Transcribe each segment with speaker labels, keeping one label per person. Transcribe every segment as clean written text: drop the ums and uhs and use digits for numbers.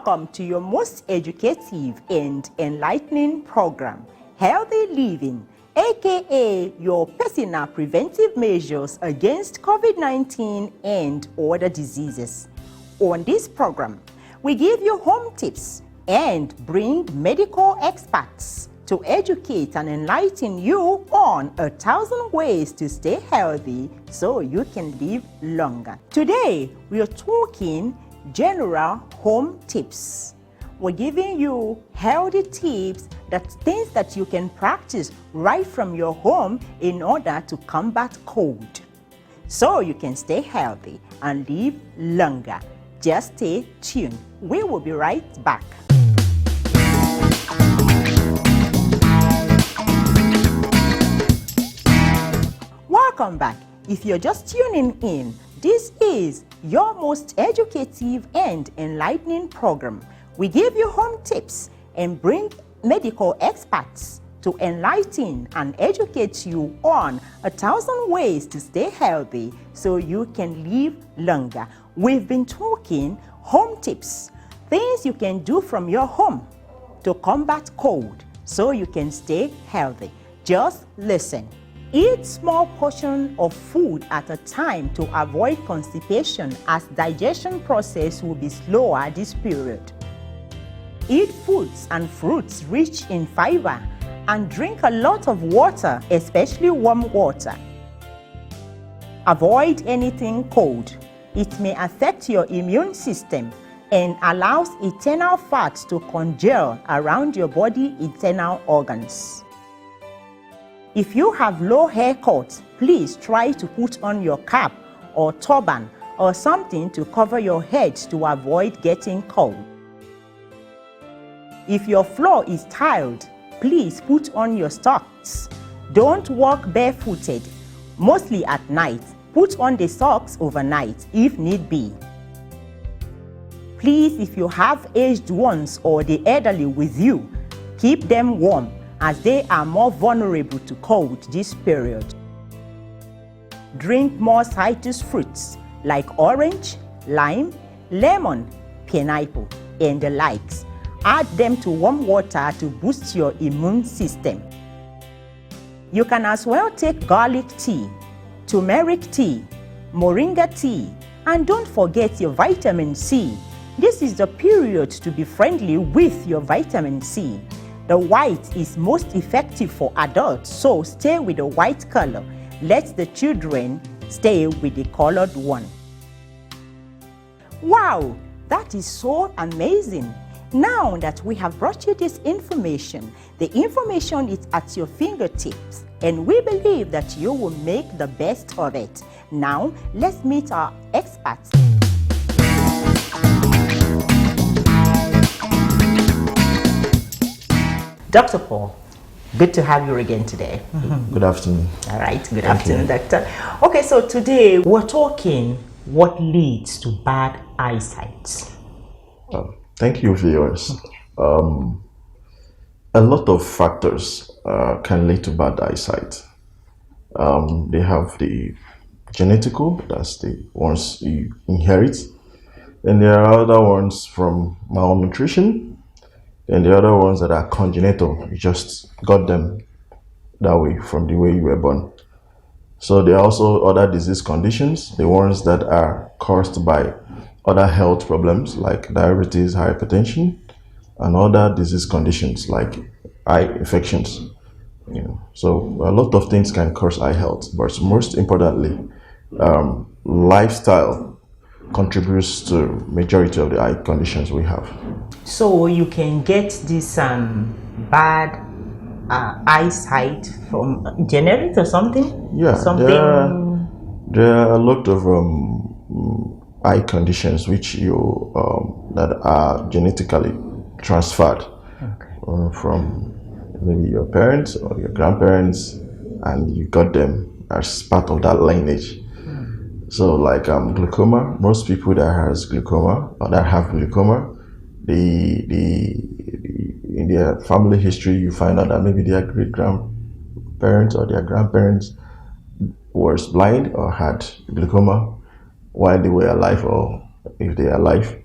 Speaker 1: Welcome to your most educative and enlightening program, Healthy Living, aka your personal preventive measures against COVID-19 and other diseases. On this program, we give you home tips and bring medical experts to educate and enlighten you on 1,000 ways to stay healthy so you can live longer. Today, we are talking general home tips. We're giving you healthy tips, things that you can practice right from your home in order to combat cold, so you can stay healthy and live longer. Just stay tuned. We will be right back. Welcome back. If you're just tuning in, this is your most educative and enlightening program. We give you home tips and bring medical experts to enlighten and educate you on 1,000 ways to stay healthy so you can live longer. We've been talking home tips, things you can do from your home to combat cold so you can stay healthy. Just listen. Eat small portion of food at a time to avoid constipation, as digestion process will be slower this period. Eat foods and fruits rich in fiber and drink a lot of water, especially warm water. Avoid anything cold. It may affect your immune system and allows internal fat to congeal around your body internal organs. If you have low haircut, please try to put on your cap or turban or something to cover your head to avoid getting cold. If your floor is tiled, please put on your socks. Don't walk barefooted, mostly at night. Put on the socks overnight if need be. Please, if you have aged ones or the elderly with you, keep them warm, as they are more vulnerable to cold this period. Drink more citrus fruits like orange, lime, lemon, pineapple, and the likes. Add them to warm water to boost your immune system. You can as well take garlic tea, turmeric tea, moringa tea, and don't forget your vitamin C. This is the period to be friendly with your vitamin C. The white is most effective for adults, so stay with the white color. Let the children stay with the colored one. Wow, that is so amazing. Now that we have brought you this information, the information is at your fingertips, and we believe that you will make the best of it. Now, let's meet our experts. Dr. Paul, good to have you again today.
Speaker 2: Good afternoon.
Speaker 1: All right, good afternoon, Doctor. Okay, so today we're talking what leads to bad eyesight.
Speaker 2: Thank you, viewers. A lot of factors can lead to bad eyesight. They have the genetical, that's the ones you inherit. Then there are other ones from malnutrition. And the other ones that are congenital, you just got them that way from the way you were born. So there are also other disease conditions, the ones that are caused by other health problems like diabetes, hypertension, and other disease conditions like eye infections. So a lot of things can cause eye health, but most importantly, lifestyle contributes to majority of the eye conditions we have.
Speaker 1: So you can get this bad eyesight from genetics or something?
Speaker 2: Yeah, there are a lot of eye conditions which you that are genetically transferred from maybe your parents or your grandparents, and you got them as part of that lineage. So like glaucoma, most people that has glaucoma or that have glaucoma, in their family history, you find out that maybe their great grandparents or their grandparents was blind or had glaucoma while they were alive, or if they are alive.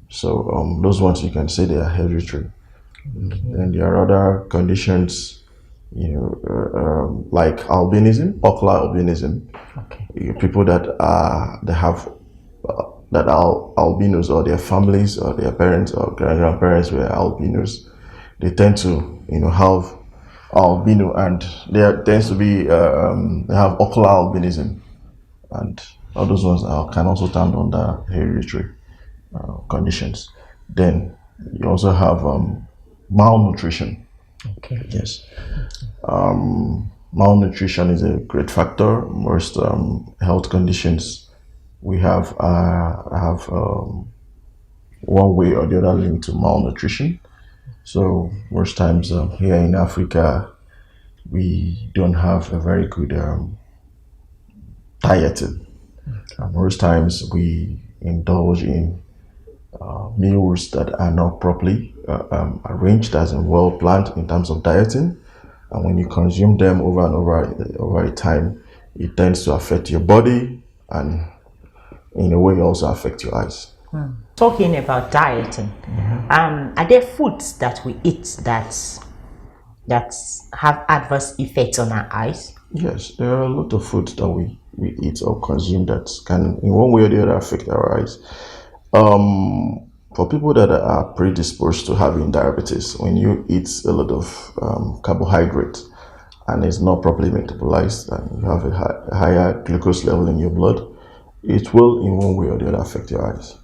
Speaker 2: So those ones you can say they are hereditary. And there are other conditions, like albinism, ocular albinism. People that have that are albinos, or their families or their parents or grandparents were albinos, they tend to have albino, and there tends to be they have ocular albinism, and all those ones can also stand under hereditary conditions. Then you also have malnutrition. Yes. Malnutrition is a great factor. Most health conditions we have one way or the other linked to malnutrition. So most times here in Africa, we don't have a very good dieting. Most times we indulge in meals that are not properly arranged, as in well planned in terms of dieting. And when you consume them over and over a time, it tends to affect your body, and in a way also affect your eyes.
Speaker 1: Talking about dieting, are there foods that we eat that have adverse effects on our eyes?
Speaker 2: Yes, there are a lot of foods that we eat or consume that can, in one way or the other, affect our eyes. For people that are predisposed to having diabetes, when you eat a lot of carbohydrate and it's not properly metabolized, and you have a higher glucose level in your blood, it will, in one way or the other, affect your eyes.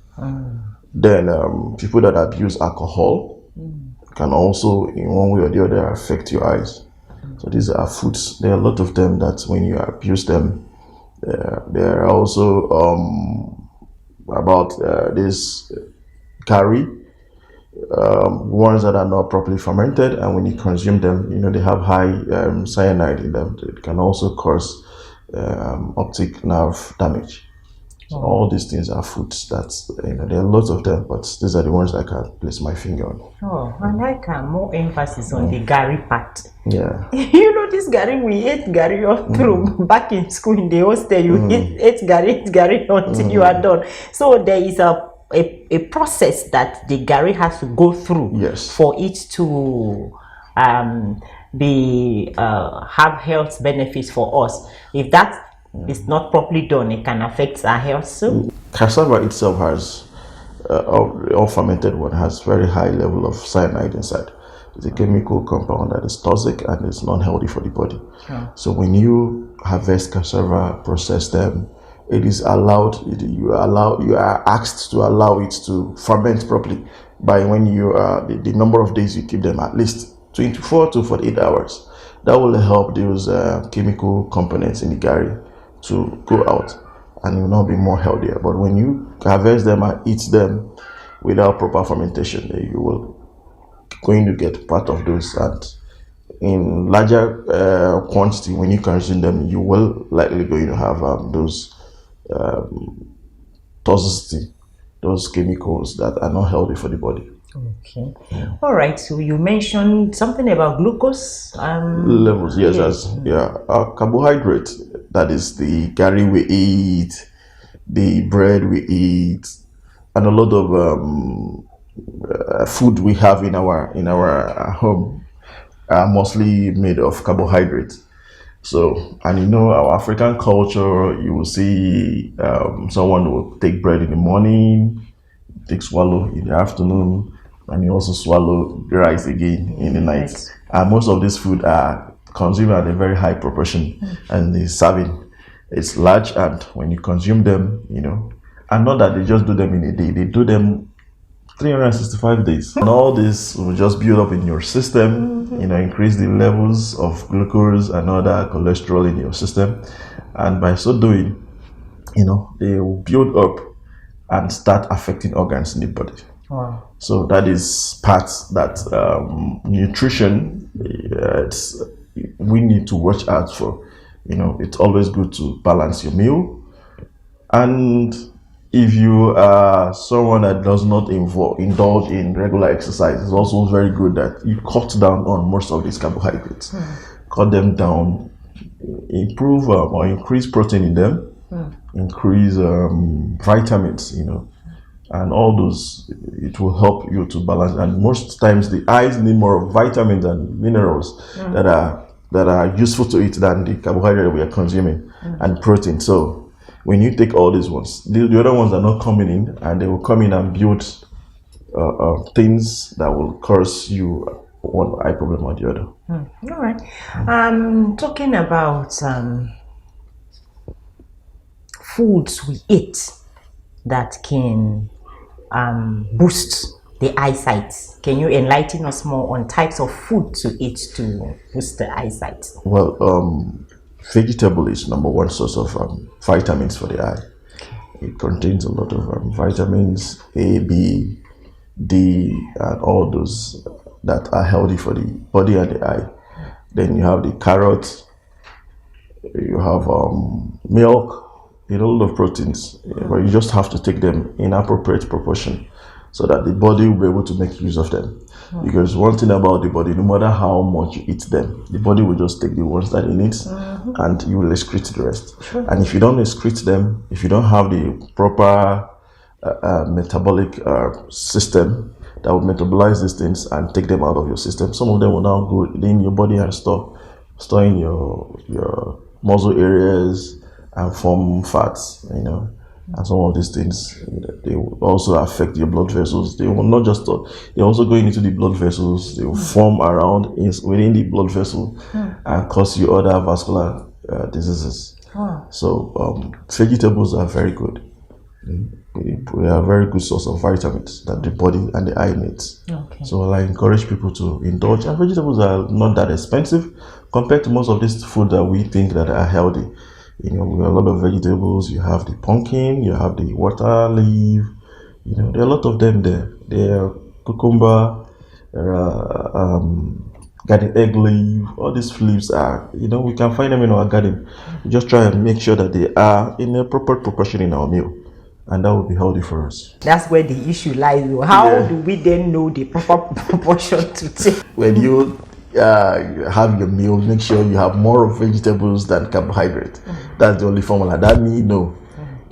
Speaker 2: Then people that abuse alcohol can also, in one way or the other, affect your eyes. So these are foods. There are a lot of them that when you abuse them, there are also about this curry, ones that are not properly fermented, and when you consume them, they have high cyanide in them. It can also cause optic nerve damage. So all these things are foods that, there are lots of them, but these are the ones I can place my finger on.
Speaker 1: Oh, I like more emphasis on the Gary part.
Speaker 2: Yeah.
Speaker 1: This Gary, we ate Gary all through. Back in school in the hostel, you ate Gary until you are done. So there is a process that the Gary has to go through,
Speaker 2: yes,
Speaker 1: for it to have health benefits for us. If that is not properly done, it can affect our health. So
Speaker 2: cassava itself has all fermented one has very high level of cyanide inside. It's a chemical compound that is toxic and is not healthy for the body. So when you harvest cassava, process them, it is allowed, you are asked to allow it to ferment properly by when you the number of days you keep them, at least 24 to 48 hours. That will help those chemical components in the Gary to go out, and it will not be more healthier. But when you harvest them and eat them without proper fermentation, you will going to get part of those, and in larger quantity when you consume them, you will likely going to have those toxicity, those chemicals that are not healthy for the body.
Speaker 1: Okay. All right. So you mentioned something about glucose
Speaker 2: levels. Yes, carbohydrate. That is the Gary we eat, the bread we eat, and a lot of food we have in our home are mostly made of carbohydrate. So, and our African culture, you will see someone will take bread in the morning, take swallow in the afternoon, and you also swallow the rice again in the night. And most of this food are consumed at a very high proportion, and the serving is large. And when you consume them, and not that they just do them in a day, they do them 365 days. And all this will just build up in your system, increase the levels of glucose and other cholesterol in your system. And by so doing, they will build up and start affecting organs in the body.
Speaker 1: Wow.
Speaker 2: So that is part that nutrition, we need to watch out for. It's always good to balance your meal. And if you are someone that does not indulge in regular exercise, it's also very good that you cut down on most of these carbohydrates. Cut them down, improve or increase protein in them, increase vitamins, and all those, it will help you to balance. And most times the eyes need more vitamins and minerals that are useful to it than the carbohydrate we are consuming and protein. So when you take all these ones, the other ones are not coming in, and they will come in and build things that will cause you one eye problem or the other.
Speaker 1: All right. Talking about foods we eat that can boost the eyesight. Can you enlighten us more on types of food to eat to boost the eyesight?
Speaker 2: Well, vegetable is number one source of vitamins for the eye. It contains a lot of vitamins A, B, D, and all those that are healthy for the body and the eye. Then you have the carrot, you have milk, a lot of proteins, but you just have to take them in appropriate proportion so that the body will be able to make use of them. Because one thing about the body, no matter how much you eat them, the body will just take the ones that it needs and you will excrete the rest. And if you don't excrete them, if you don't have the proper metabolic system that will metabolize these things and take them out of your system, some of them will now go in your body and store in your muscle areas and form fats, and some of these things, they will also affect your blood vessels. They will not just they also go into the blood vessels. They will form around within the blood vessel and cause you other vascular diseases. So vegetables are very good. We are a very good source of vitamins that the body and the eye needs. So I encourage people to indulge, and vegetables are not that expensive compared to most of these food that we think that are healthy. We have a lot of vegetables. You have the pumpkin, you have the water leaf, there are a lot of them there. There are cucumber, there are garden egg leaf. All these leaves are, we can find them in our garden. We just try and make sure that they are in a proper proportion in our meal, and that will be healthy for us.
Speaker 1: That's where the issue lies. How do we then know the proper proportion to take?
Speaker 2: When you have your meal, make sure you have more of vegetables than carbohydrate. That's the only formula. That means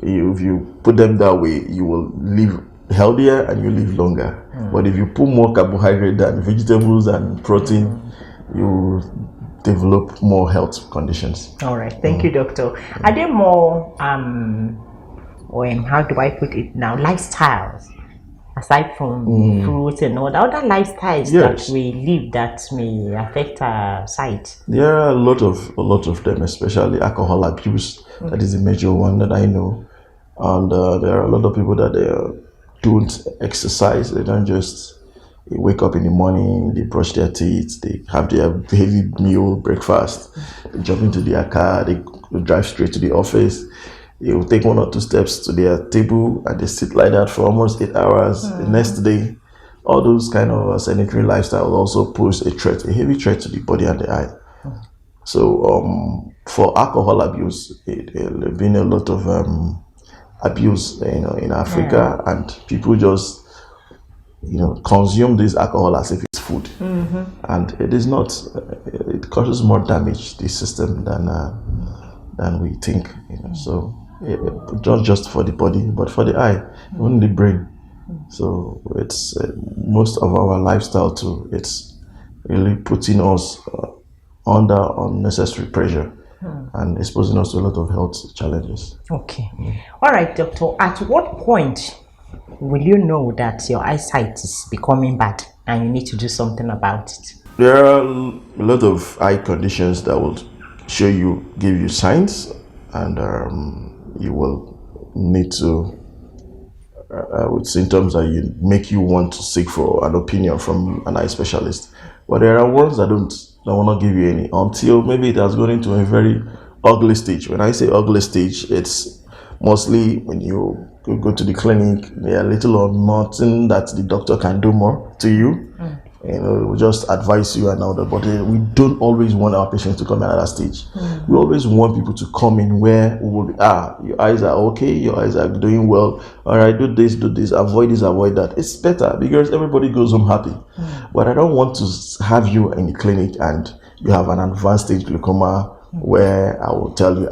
Speaker 2: if you put them that way, you will live healthier and you live longer. But if you put more carbohydrate than vegetables and protein, you will develop more health conditions.
Speaker 1: All right, thank you, doctor. Are there more how do I put it now, lifestyles aside from fruits and all the other lifestyles that we live that may affect our sight?
Speaker 2: There are a lot of them, especially alcohol abuse. That is a major one that I know. And there are a lot of people that they don't exercise. They don't just wake up in the morning, they brush their teeth, they have their heavy meal, breakfast, they jump into their car, they drive straight to the office. They will take 1 or 2 steps to their table and they sit like that for almost 8 hours. The next day, all those kind of sedentary lifestyle also pose a heavy threat to the body and the eye. So for alcohol abuse, there's been a lot of abuse, in Africa, and people just, consume this alcohol as if it's food, and it is not. It causes more damage to the system than we think. So not just for the body, but for the eye, even the brain. So it's most of our lifestyle too. It's really putting us under unnecessary pressure and exposing us to a lot of health challenges.
Speaker 1: Okay. All right, doctor. At what point will you know that your eyesight is becoming bad and you need to do something about it?
Speaker 2: There are a lot of eye conditions that will give you signs, and you will need to with symptoms that make you want to seek for an opinion from an eye specialist. But there are ones that don't will not give you any until maybe it has gone into a very ugly stage. When I say ugly stage, it's mostly when you go to the clinic, there are little or nothing that the doctor can do more to you. We just advise you and all that, but we don't always want our patients to come in at that stage. We always want people to come in where we will be, your eyes are okay, your eyes are doing well, all right, do this, avoid this, avoid that. It's better because everybody goes home happy. But I don't want to have you in the clinic and you have an advanced stage glaucoma where I will tell you,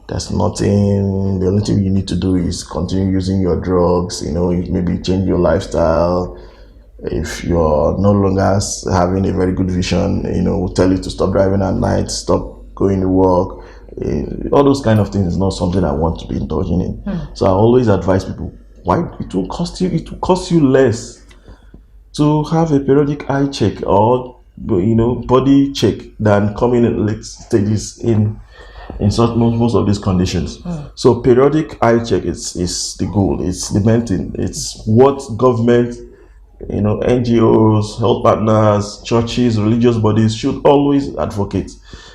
Speaker 2: There's nothing. The only thing you need to do is continue using your drugs. Maybe change your lifestyle. If you're no longer having a very good vision, we'll tell you to stop driving at night, stop going to work. All those kind of things is not something I want to be indulging in. So I always advise people, why it will cost you less to have a periodic eye check or body check than coming in late stages in most of these conditions. So periodic eye check is the goal. It's the main thing. It's what government, NGOs, health partners, churches, religious bodies should always advocate,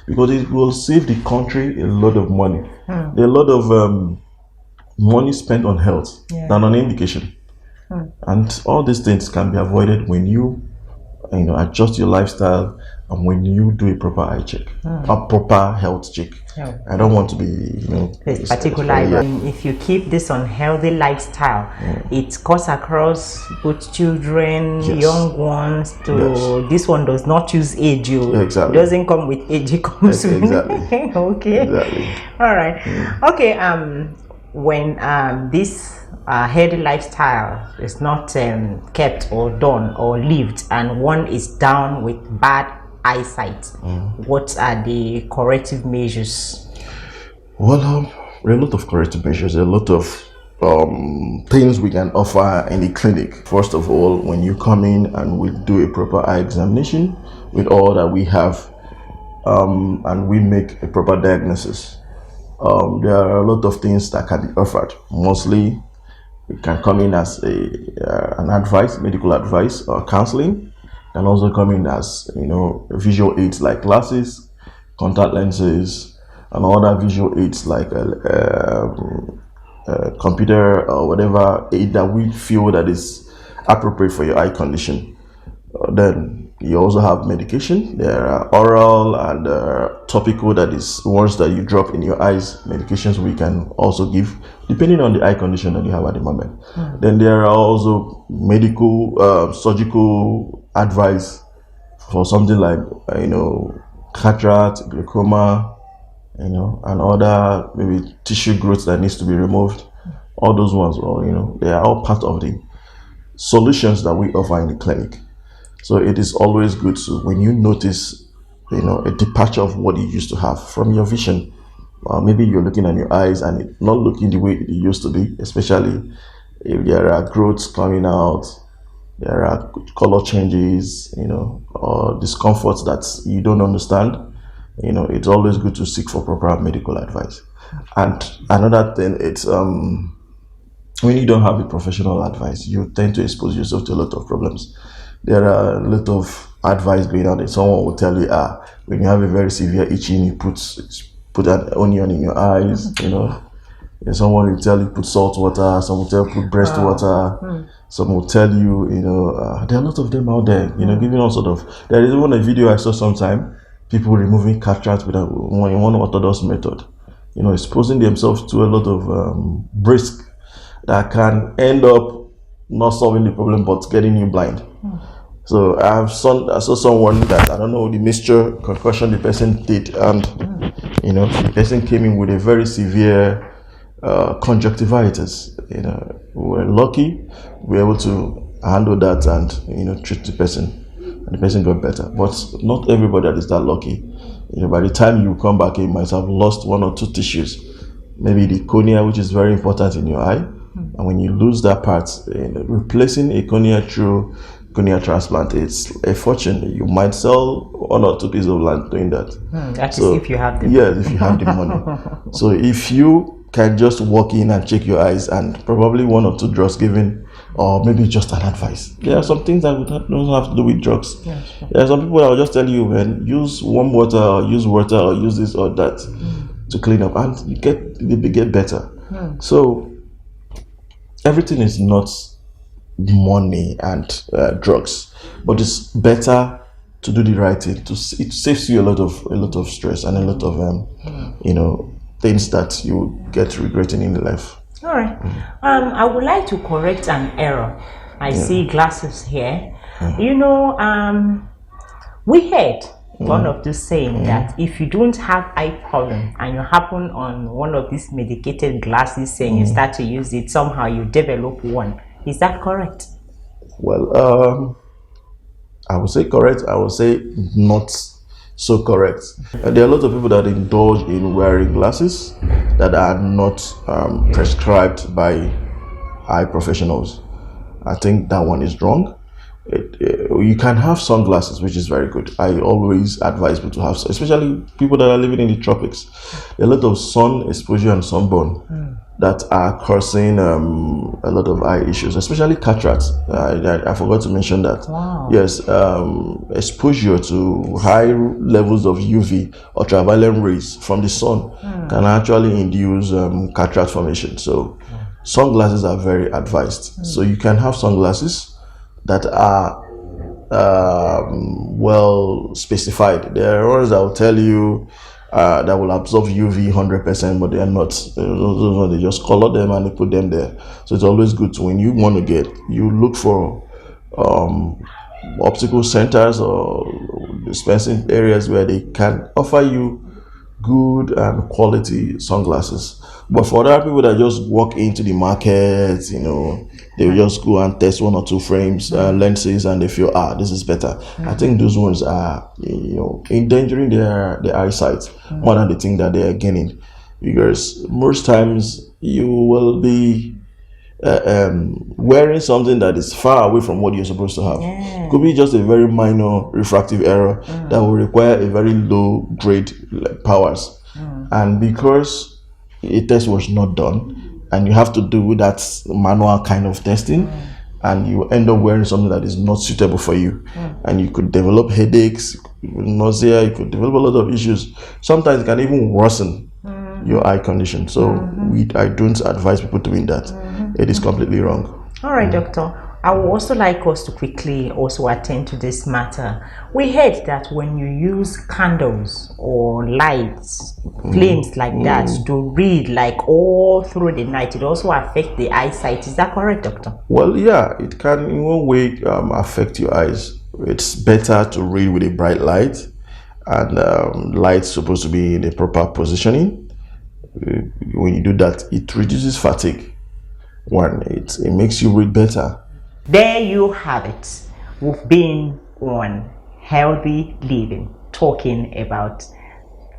Speaker 2: because it will save the country a lot of money. There are a lot of money spent on health than on education. And all these things can be avoided when you adjust your lifestyle and when you do a proper eye check, a proper health check. I don't want to be,
Speaker 1: particularly if you keep this unhealthy lifestyle, it cuts across both children, young ones. This one does not use age. Exactly. It doesn't come with age. It comes with okay. Exactly. All right. Okay. When this healthy lifestyle is not kept or done or lived, and one is down with bad eyesight, what are the corrective measures?
Speaker 2: Well, there are a lot of corrective measures. There are a lot of things we can offer in the clinic. First of all, when you come in and we do a proper eye examination with all that we have, and we make a proper diagnosis, there are a lot of things that can be offered. Mostly, it can come in as an advice, medical advice, or counseling. Can also come in as visual aids like glasses, contact lenses, and other visual aids like computer or whatever aid that we feel that is appropriate for your eye condition. Then you also have medication. There are oral and topical, that is ones that you drop in your eyes, medications we can also give depending on the eye condition that you have at the moment. Then there are also medical, surgical advice for something like cataract, glaucoma, and other maybe tissue growth that needs to be removed. All those ones, they are all part of the solutions that we offer in the clinic. So it is always good to, when you notice, a departure of what you used to have from your vision, maybe you're looking at your eyes and it's not looking the way it used to be, especially if there are growths coming out, there are color changes, or discomforts that you don't understand. It's always good to seek for proper medical advice. And another thing, it's when you don't have a professional advice, you tend to expose yourself to a lot of problems. There are a lot of advice going on. Someone will tell you, when you have a very severe itching, you put an onion in your eyes, And someone will tell you put salt water, some will tell you put breast water, some will tell you, there are a lot of them out there, giving all sort of. There is even a video I saw sometime, people removing cataract with one orthodox method, exposing themselves to a lot of risk that can end up not solving the problem but getting you blind. So I saw someone that I don't know the mixture concoction the person did, and the person came in with a very severe conjunctivitis. We were lucky we were able to handle that and treat the person, and the person got better. But not everybody that is that lucky. By the time you come back, you might have lost one or two tissues, maybe the cornea, which is very important in your eye. And when you lose that part, replacing a cornea through cornea transplant, it's a fortune. You might sell one or two pieces of land doing that.
Speaker 1: That is if you have the
Speaker 2: money. Yes, if you have the money. So if you can just walk in and check your eyes and probably one or two drugs given, or maybe just an advice. There are some things that don't have to do with drugs. Yes, sure. There are some people that will just tell you, man, use warm water or use this or that to clean up, and they get better. So everything is not money and drugs, but it's better to do the right thing. It saves you a lot of stress and a lot of things that you get regretting in life.
Speaker 1: All right. I would like to correct an error. I see glasses here. We heard one of those saying that if you don't have eye problem and you happen on one of these medicated glasses and you start to use it, somehow you develop one. Is that correct?
Speaker 2: Well, I would say correct. I would say not so correct. There are a lot of people that indulge in wearing glasses that are not prescribed by eye professionals. I think that one is wrong. You can have sunglasses, which is very good. I always advise people to have, especially people that are living in the tropics. A lot of sun exposure and sunburn that are causing a lot of eye issues, especially cataracts. I forgot to mention that.
Speaker 1: Wow.
Speaker 2: Yes, exposure to high levels of UV, ultraviolet rays from the sun can actually induce cataract formation. So sunglasses are very advised. So you can have sunglasses that are well specified. There are ones that will tell you that will absorb UV 100%, but they are not. They just color them and they put them there. So it's always good to, when you want to get, you look for optical centers or dispensing areas where they can offer you good and quality sunglasses. But for other people that just walk into the market, they will just go and test one or two frames, lenses, and they feel, this is better. I think those ones are, endangering their eyesight more than they think that they are gaining. Because most times you will be wearing something that is far away from what you're supposed to have. It could be just a very minor refractive error that will require a very low grade powers. And because a test was not done, and you have to do that manual kind of testing, and you end up wearing something that is not suitable for you, and you could develop headaches, nausea, you could develop a lot of issues. Sometimes it can even worsen your eye condition. So I don't advise people doing that. It is completely wrong.
Speaker 1: All right, doctor. I would also like us to quickly also attend to this matter. We heard that when you use candles or lights, flames like that to read like all through the night, it also affects the eyesight. Is that correct, doctor?
Speaker 2: Well, yeah, it can in one way affect your eyes. It's better to read with a bright light, and light's supposed to be in the proper positioning. When you do that, it reduces fatigue. One, it makes you read better.
Speaker 1: There you have it. We've been on Healthy Living, talking about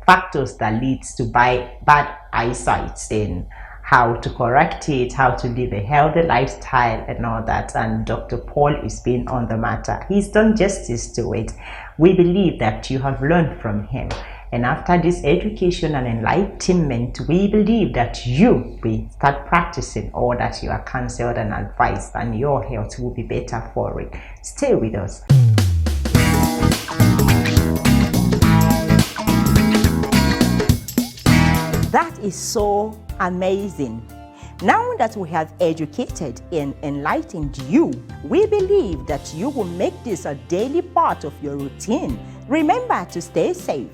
Speaker 1: factors that leads to bad eyesight and how to correct it, how to live a healthy lifestyle and all that. And Dr. Paul is being on the matter. He's done justice to it. We believe that you have learned from him. And after this education and enlightenment, we believe that you will start practicing all that you are counseled and advised, and your health will be better for it. Stay with us. That is so amazing. Now that we have educated and enlightened you, we believe that you will make this a daily part of your routine. Remember to stay safe.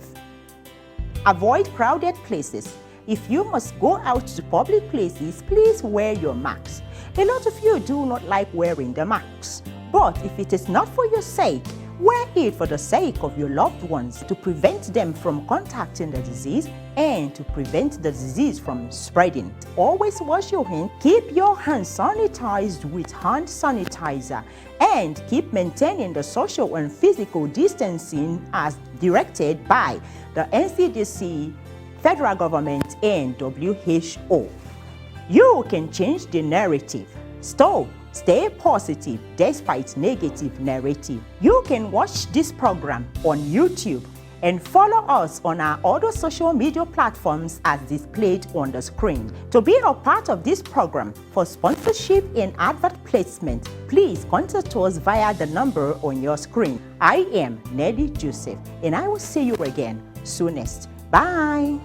Speaker 1: Avoid crowded places. If you must go out to public places, please wear your mask. A lot of you do not like wearing the masks, but if it is not for your sake, wear it for the sake of your loved ones, to prevent them from contacting the disease and to prevent the disease from spreading. Always wash your hands, keep your hands sanitized with hand sanitizer, and keep maintaining the social and physical distancing as directed by the NCDC, federal government, and WHO. You can change the narrative. Stay positive despite negative narrative. You can watch this program on YouTube and follow us on our other social media platforms as displayed on the screen. To be a part of this program, for sponsorship and advert placement, please contact us via the number on your screen. I am Nelly Joseph, and I will see you again soonest. Bye.